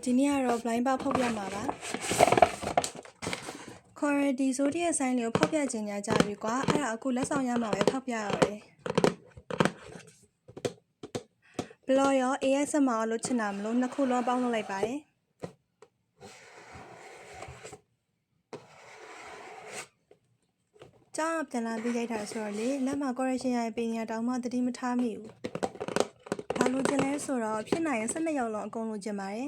ဒီနေ့ကတော့ blind ပေါက်ဖောက်ပြမှာပါခေါ်ရဒီဇိုဒီရဲ့ဆိုင်လေးကိုဖောက်ပြခြင်းညာကြပြီကွာအဲ့ဒါအခုလက်ဆောင်ရမှာပဲဖောက်ပြရတယ်ဘလော့ရော ASMR လို့ချင်တာမလို့နှစ်ခုလုံးပေါင်းလုပ်လိုက်ပါတယ်ကြောက်ပြန်လာပြီးလိုက်တာဆိုတော့လေလက်မှာ correction ရရင်ပင်ညာတောင်မှသတိမထားမိဘူးဘာလို့ကျင်လဲဆိုတော့ဖြစ်နိုင်ရင်12ရောက်လုံးအကုန်လုံးကျင်ပါတယ်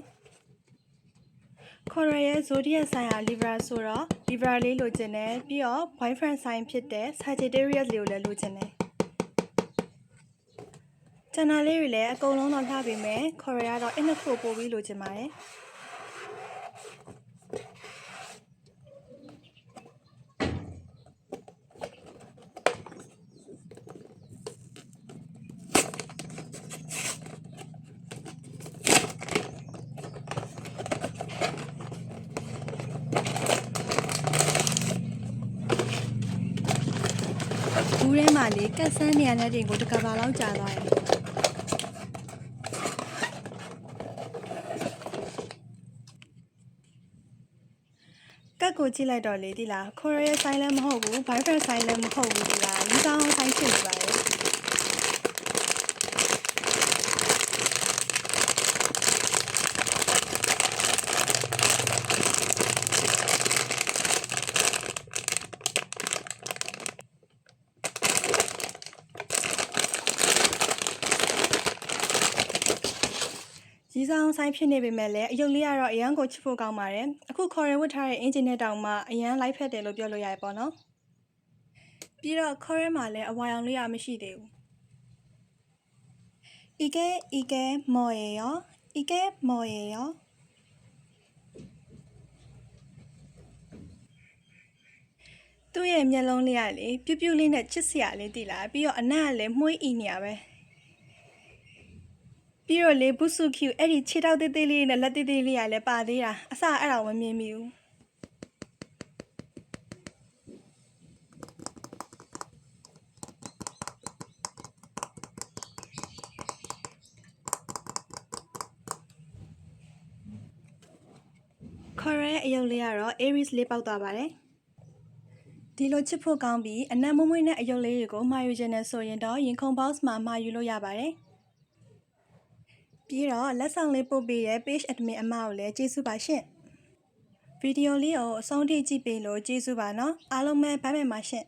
ခေါ်ရရဲ့ zodiac sign ဟာ Libra ဆိုတော့ Libra လေးလိုချင်တယ်ပြီးတော့ boyfriend sign ဖြစ်တဲ့ Sagittarius လေးကိုလည်းလိုချင်တယ်ကျန်တာလေးတွေလည်းအကုန်လုံးတော့ထားပေမဲ့ခေါ်ရကတော့အဲ့နှစ်ခုပို့ပြီးလိုချင်ပါတယ်ဘူးထဲမှာလေကတ်ဆန်းနေရတဲ့တင်ကိုတစ်ကဘာလောက်ကြာသွားတယ်ကတ်ကိုကြည့်လိုက်တော့လေဒီလားခေါ်ရရဲ့ sign လည်းမဟုတ်ဘူး boyfriend sign လည်းမဟုတ်ဘူးဒီလားလူကောင်း sign ဖြစ်နေပါတယ်ကြီးစားဆိုင်ဖြစ်နေပေမဲ့လည်းအယုတ်လေးကတော့အရန်ကိုချစ်ဖို့ကောင်းပါတယ်အခုခေါ်ရဝတ်ထားတဲ့အင်ဂျင်နဲ့တောင်မှအရန်လိုက်ဖက်တယ်လို့ပြောလို့ရတယ်ပေါ့နော်ပြီးတော့ခေါ်ရမှာလည်းအဝါရောင်လေးရမရှိသေးဘူးဤကဲမော်ရေရောဤကဲမော်ရေရောသူ့ရဲ့မျက်လုံးလေးကလေပြူးပြူးလေးနဲ့ချစ်စရာလေးတည်လာပြီးတော့အနက်ကလည်းမှုေးဤနေရပဲပြီးတော့လေဘူးစုကျူအဲ့ဒီခြေထောက်သေးသေးလေးနဲ့လက်သေးသေးလေးကလည်းပါသေးတာအစအဲ့ဒါမမြင်မိဘူးခေါ်ရဲအယုတ်လေးကတော့ Aries လေးပေါက်သွားပါတယ်ဒီလိုချစ်ဖို့ကောင်းပြီးအနက်မွေးနဲ့အယုတ်လေးတွေကိုမှာယူခြင်းနဲ့ဆိုရင်တော့ရင်ခုန် box မှာမှာယူလို့ရပါတယ်ပြီးတော့လက်ဆောင်လေးပို့ပေးတဲ့ page admin အမကိုလည်းကျေးဇူးပါရှင့်ဗီဒီယိုလေးကိုအဆုံးထိကြည့်ပေးလို့ကျေးဇူးပါနော်အားလုံးပဲဘိုင်ဘိုင်ပါရှင့်